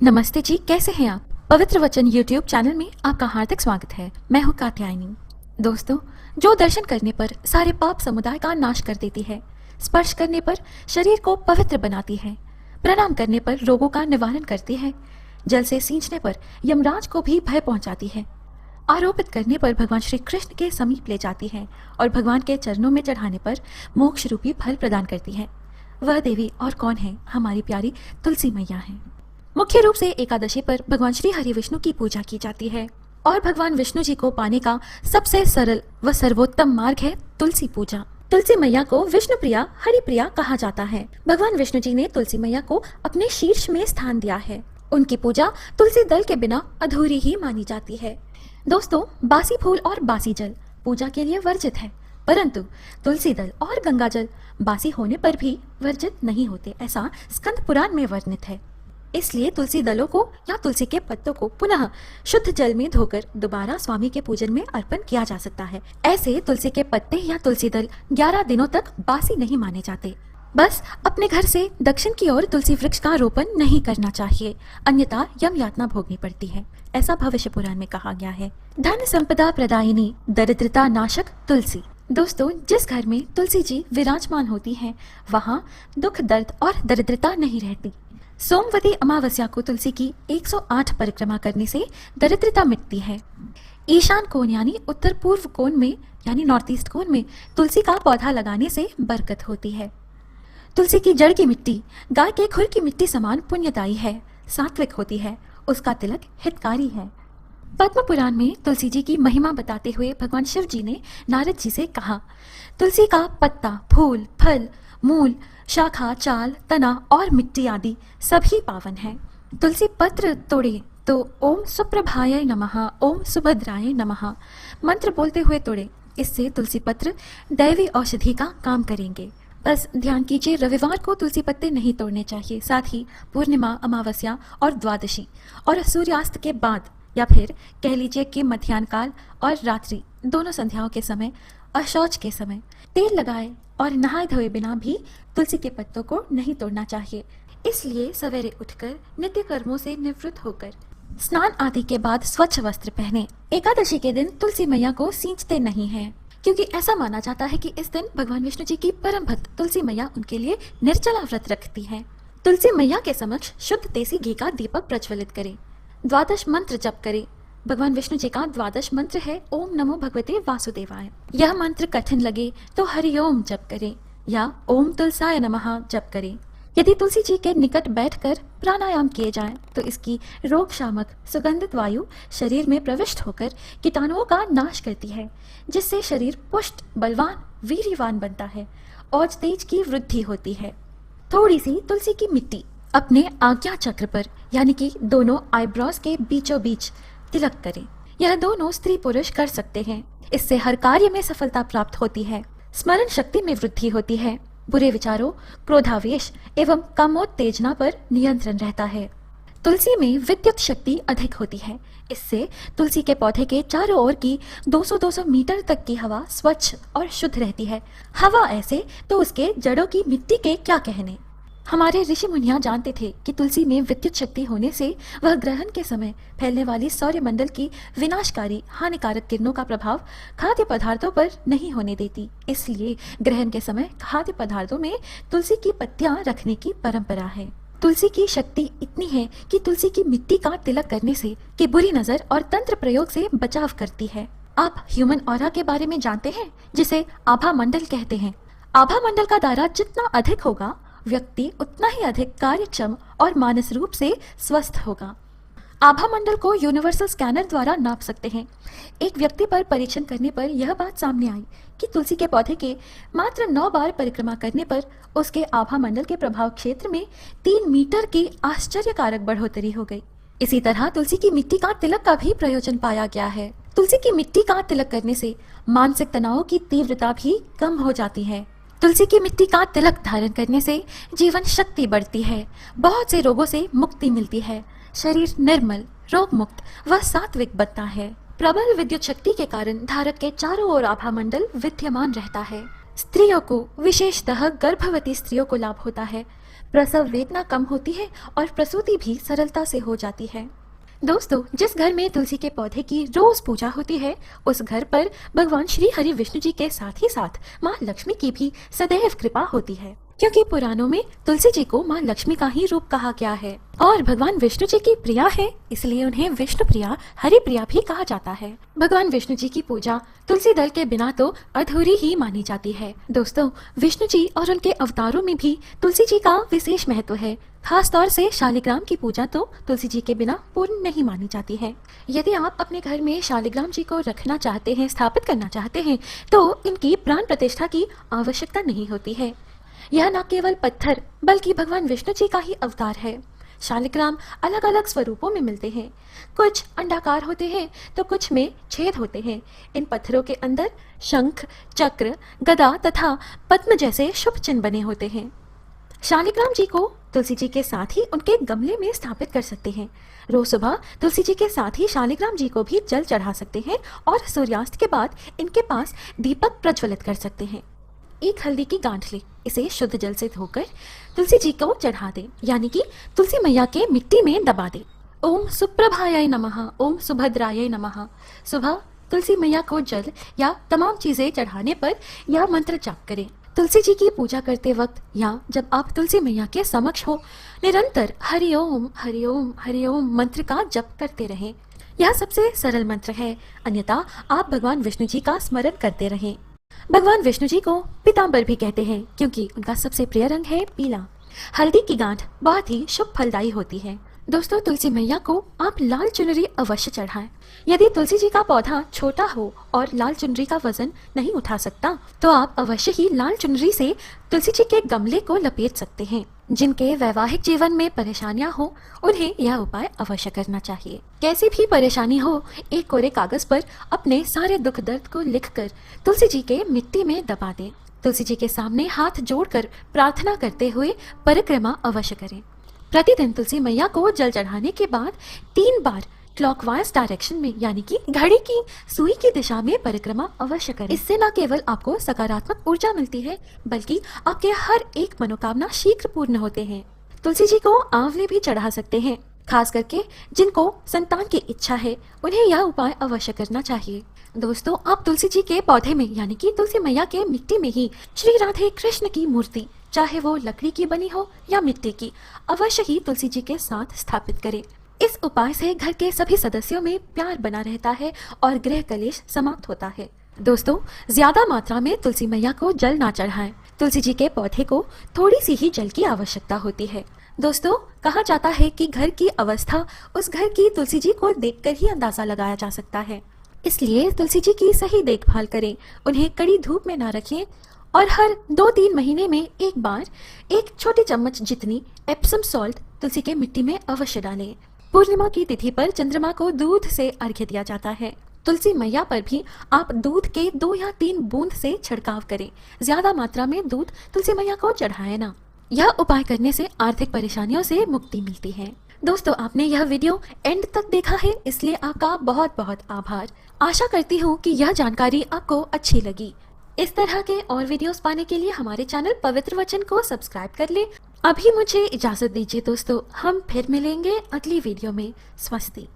नमस्ते जी, कैसे हैं आप? पवित्र वचन यूट्यूब चैनल में आपका हार्दिक स्वागत है। मैं हूं कात्यायनी। दोस्तों, जो दर्शन करने पर सारे पाप समुदाय का नाश कर देती है, स्पर्श करने पर शरीर को पवित्र बनाती है, प्रणाम करने पर रोगों का निवारण करती है, जल से सींचने पर यमराज को भी भय पहुंचाती है, आरोपित करने पर भगवान श्री कृष्ण के समीप ले जाती है और भगवान के चरणों में चढ़ाने पर मोक्ष रूपी फल प्रदान करती है, वह देवी और कौन है? हमारी प्यारी तुलसी मैया है। मुख्य रूप से एकादशी पर भगवान श्री हरि विष्णु की पूजा की जाती है और भगवान विष्णु जी को पाने का सबसे सरल व सर्वोत्तम मार्ग है तुलसी पूजा। तुलसी मैया को विष्णु प्रिया हरि प्रिया कहा जाता है। भगवान विष्णु जी ने तुलसी मैया को अपने शीर्ष में स्थान दिया है। उनकी पूजा तुलसी दल के बिना अधूरी ही मानी जाती है। दोस्तों, बासी फूल और बासी जल पूजा के लिए वर्जित है, परंतु तुलसी दल और गंगा जल बासी होने पर भी वर्जित नहीं होते, ऐसा स्कंद पुराण में वर्णित है। इसलिए तुलसी दलों को या तुलसी के पत्तों को पुनः शुद्ध जल में धोकर दोबारा स्वामी के पूजन में अर्पण किया जा सकता है। ऐसे तुलसी के पत्ते या तुलसी दल 11 दिनों तक बासी नहीं माने जाते। बस अपने घर से दक्षिण की ओर तुलसी वृक्ष का रोपण नहीं करना चाहिए, अन्यथा यम यातना भोगनी पड़ती है, ऐसा भविष्य पुराण में कहा गया है। धन संपदा प्रदायिनी दरिद्रता नाशक तुलसी। दोस्तों, जिस घर में तुलसी जी विराजमान होती हैं, वहाँ दुख दर्द और दरिद्रता नहीं रहती। सोमवती अमावस्या को तुलसी की 108 परिक्रमा करने से दरिद्रता मिटती है। ईशान कोण यानी उत्तर पूर्व कोण में यानी नॉर्थ ईस्ट कोण में तुलसी का पौधा लगाने से बरकत होती है। तुलसी की जड़ की मिट्टी गाय के खुर की मिट्टी समान पुण्यदायी है, सात्विक होती है, उसका तिलक हितकारी है। पद्म पुराण में तुलसी जी की महिमा बताते हुए भगवान शिव जी ने नारद जी से कहा, तुलसी का पत्ता, फूल, फल, मूल, शाखा, चाल, तना और मिट्टी आदि सभी पावन है। तुलसी पत्र तोड़े तो ओम सुप्रभाय नमः, ओम सुभद्राय नमः मंत्र बोलते हुए तोड़े। इससे तुलसी पत्र दैवी औषधि का काम करेंगे। बस ध्यान कीजिए, रविवार को तुलसी पत्ते नहीं तोड़ने चाहिए। साथ ही पूर्णिमा, अमावस्या और द्वादशी और सूर्यास्त के बाद या फिर कह लीजिए कि मध्याह्न काल और रात्रि दोनों संध्याओं के समय और शौच के समय तेल लगाए और नहाए धोए बिना भी तुलसी के पत्तों को नहीं तोड़ना चाहिए। इसलिए सवेरे उठकर नित्य कर्मों से निवृत्त होकर स्नान आदि के बाद स्वच्छ वस्त्र पहने। एकादशी के दिन तुलसी मैया को सींचते नहीं हैं, क्योंकि ऐसा माना जाता है कि इस दिन भगवान विष्णु जी की परम भक्त तुलसी मैया उनके लिए निर्जला व्रत रखती है। तुलसी मैया के समक्ष शुद्ध देसी घी का दीपक प्रज्वलित करें, द्वादश मंत्र जप करें। भगवान विष्णु जी का द्वादश मंत्र है ओम नमो भगवते वासुदेवाय। यह मंत्र कठिन लगे तो हरिओम जप करें या ओम तुलसाय नमः जप करें। यदि तुलसी जी के निकट बैठकर प्राणायाम किए जाएं, तो इसकी रोग शामक सुगंधित वायु शरीर में प्रविष्ट होकर कीटाणुओं का नाश करती है, जिससे शरीर पुष्ट, बलवान, वीर्यवान बनता है और तेज की वृद्धि होती है। थोड़ी सी तुलसी की मिट्टी अपने आज्ञा चक्र पर यानी कि दोनों आईब्रोज के बीचों बीच तिलक करें। यह दोनों स्त्री पुरुष कर सकते हैं। इससे हर कार्य में सफलता प्राप्त होती है, स्मरण शक्ति में वृद्धि होती है, बुरे विचारों, क्रोधावेश एवं कामोत्तेजना पर नियंत्रण रहता है। तुलसी में विद्युत शक्ति अधिक होती है। इससे तुलसी के पौधे के चारों ओर की 200-200 मीटर तक की हवा स्वच्छ और शुद्ध रहती है। हवा ऐसे तो उसके जड़ों की मिट्टी के क्या कहने। हमारे ऋषि मुनियां जानते थे कि तुलसी में विद्युत शक्ति होने से वह ग्रहण के समय फैलने वाली सौरमंडल की विनाशकारी हानिकारक किरणों का प्रभाव खाद्य पदार्थों पर नहीं होने देती। इसलिए ग्रहण के समय खाद्य पदार्थों में तुलसी की पत्तियां रखने की परंपरा है। तुलसी की शक्ति इतनी है कि तुलसी की मिट्टी का तिलक करने से कि बुरी नजर और तंत्र प्रयोग से बचाव करती है। आप ह्यूमन ऑरा के बारे में जानते हैं, जिसे आभा मंडल कहते हैं। आभा मंडल का दायरा जितना अधिक होगा, व्यक्ति उतना ही अधिक कार्यक्षम और मानस रूप से स्वस्थ होगा। आभा मंडल को यूनिवर्सल स्कैनर द्वारा नाप सकते हैं। एक व्यक्ति पर परीक्षण करने पर यह बात सामने आई कि तुलसी के पौधे के मात्र 9 बार परिक्रमा करने पर उसके आभा मंडल के प्रभाव क्षेत्र में 3 मीटर की आश्चर्यकारक बढ़ोतरी हो गई। इसी तरह तुलसी की मिट्टी का तिलक का भी प्रयोजन पाया गया है। तुलसी की मिट्टी का तिलक करने से मानसिक तनाव की तीव्रता भी कम हो जाती है। तुलसी की मिट्टी का तिलक धारण करने से जीवन शक्ति बढ़ती है, बहुत से रोगों से मुक्ति मिलती है, शरीर निर्मल, रोग मुक्त व सात्विक बनता है। प्रबल विद्युत शक्ति के कारण धारक के चारों ओर आभा मंडल विद्यमान रहता है। स्त्रियों को, विशेषतः गर्भवती स्त्रियों को लाभ होता है। प्रसव वेदना कम होती है और प्रसूति भी सरलता से हो जाती है। दोस्तों, जिस घर में तुलसी के पौधे की रोज पूजा होती है, उस घर पर भगवान श्री हरि विष्णु जी के साथ ही साथ माँ लक्ष्मी की भी सदैव कृपा होती है, क्योंकि पुराणों में तुलसी जी को माँ लक्ष्मी का ही रूप कहा गया है और भगवान विष्णु जी की प्रिया है, इसलिए उन्हें विष्णु प्रिया, हरि प्रिया भी कहा जाता है। भगवान विष्णु जी की पूजा तुलसी दल के बिना तो अधूरी ही मानी जाती है। दोस्तों, विष्णु जी और उनके अवतारों में भी तुलसी जी का विशेष महत्व है। खास तौर से शालिग्राम की पूजा तो तुलसी जी के बिना पूर्ण नहीं मानी जाती है। यदि आप अपने घर में शालिग्राम जी को रखना चाहते हैं, स्थापित करना चाहते हैं, तो इनकी प्राण प्रतिष्ठा की आवश्यकता नहीं होती है। यह न केवल पत्थर बल्कि भगवान विष्णु जी का ही अवतार है। शालिग्राम अलग अलग स्वरूपों में मिलते हैं। कुछ अंडाकार होते हैं तो कुछ में छेद होते हैं। इन पत्थरों के अंदर शंख, चक्र, गदा तथा पद्म जैसे शुभ चिन्ह बने होते हैं। शालिग्राम जी को तुलसी जी के साथ ही उनके गमले में स्थापित कर सकते हैं। रोज सुबह तुलसी जी के साथ ही शालिग्राम जी को भी जल चढ़ा सकते हैं और सूर्यास्त के बाद इनके पास दीपक प्रज्वलित कर सकते हैं। एक हल्दी की गांठ ले, इसे शुद्ध जल से धोकर तुलसी जी को चढ़ा दे, यानी कि तुलसी मैया के मिट्टी में दबा दे। ओम सुप्रभाय नमः, ओम सुभद्राय नमः। सुबह तुलसी मैया को जल या तमाम चीजें चढ़ाने पर यह मंत्र जाप करें। तुलसी जी की पूजा करते वक्त या जब आप तुलसी मैया के समक्ष हो, निरंतर हरिओम हरिओम हरिओम मंत्र का जप करते रहें। यह सबसे सरल मंत्र है, अन्यथा आप भगवान विष्णु जी का स्मरण करते रहें। भगवान विष्णु जी को पीतांबर भी कहते हैं, क्योंकि उनका सबसे प्रिय रंग है पीला। हल्दी की गांठ बहुत ही शुभ फलदायी होती है। दोस्तों, तुलसी मैया को आप लाल चुनरी अवश्य चढ़ाएं। यदि तुलसी जी का पौधा छोटा हो और लाल चुनरी का वजन नहीं उठा सकता, तो आप अवश्य ही लाल चुनरी से तुलसी जी के गमले को लपेट सकते हैं। जिनके वैवाहिक जीवन में परेशानियां हो, उन्हें यह उपाय अवश्य करना चाहिए। कैसी भी परेशानी हो, एक कोरे कागज पर अपने सारे दुख दर्द को लिखकर तुलसी जी के मिट्टी में दबा दें। तुलसी जी के सामने हाथ जोड़कर प्रार्थना करते हुए परिक्रमा अवश्य करें। प्रतिदिन तुलसी मैया को जल चढ़ाने के बाद 3 बार क्लॉकवाइज डायरेक्शन में, यानी कि घड़ी की सुई की दिशा में परिक्रमा अवश्य करें। इससे न केवल आपको सकारात्मक ऊर्जा मिलती है, बल्कि आपके हर एक मनोकामना शीघ्र पूर्ण होते हैं। तुलसी जी को आंवले भी चढ़ा सकते हैं। खास करके जिनको संतान की इच्छा है, उन्हें यह उपाय अवश्य करना चाहिए। दोस्तों, आप तुलसी जी के पौधे में, यानी कि तुलसी मैया के मिट्टी में ही श्री राधे कृष्ण की मूर्ति, चाहे वो लकड़ी की बनी हो या मिट्टी की, अवश्य ही तुलसी जी के साथ स्थापित करें। इस उपाय से घर के सभी सदस्यों में प्यार बना रहता है और गृह कलेश समाप्त होता है। दोस्तों, ज्यादा मात्रा में तुलसी मैया को जल ना चढ़ाएं। तुलसी जी के पौधे को थोड़ी सी ही जल की आवश्यकता होती है। दोस्तों, कहा जाता है कि घर की अवस्था उस घर की तुलसी जी को देखकर ही अंदाजा लगाया जा सकता है। इसलिए तुलसी जी की सही देखभाल करें, उन्हें कड़ी धूप में ना रखें और हर 2-3 महीने में एक बार 1 छोटी चम्मच जितनी एप्सम सॉल्ट तुलसी के मिट्टी में अवश्य डालें। पूर्णिमा की तिथि पर चंद्रमा को दूध से अर्घ्य दिया जाता है। तुलसी मैया पर भी आप दूध के 2 या 3 बूंद से छिड़काव करें। ज्यादा मात्रा में दूध तुलसी मैया को चढ़ाएं ना। यह उपाय करने से आर्थिक परेशानियों से मुक्ति मिलती है। दोस्तों, आपने यह वीडियो एंड तक देखा है, इसलिए आपका बहुत बहुत आभार। आशा करती हूँ कि यह जानकारी आपको अच्छी लगी। इस तरह के और वीडियोस पाने के लिए हमारे चैनल पवित्र वचन को सब्सक्राइब कर ले। अभी मुझे इजाजत दीजिए दोस्तों, हम फिर मिलेंगे अगली वीडियो में। स्वस्ति।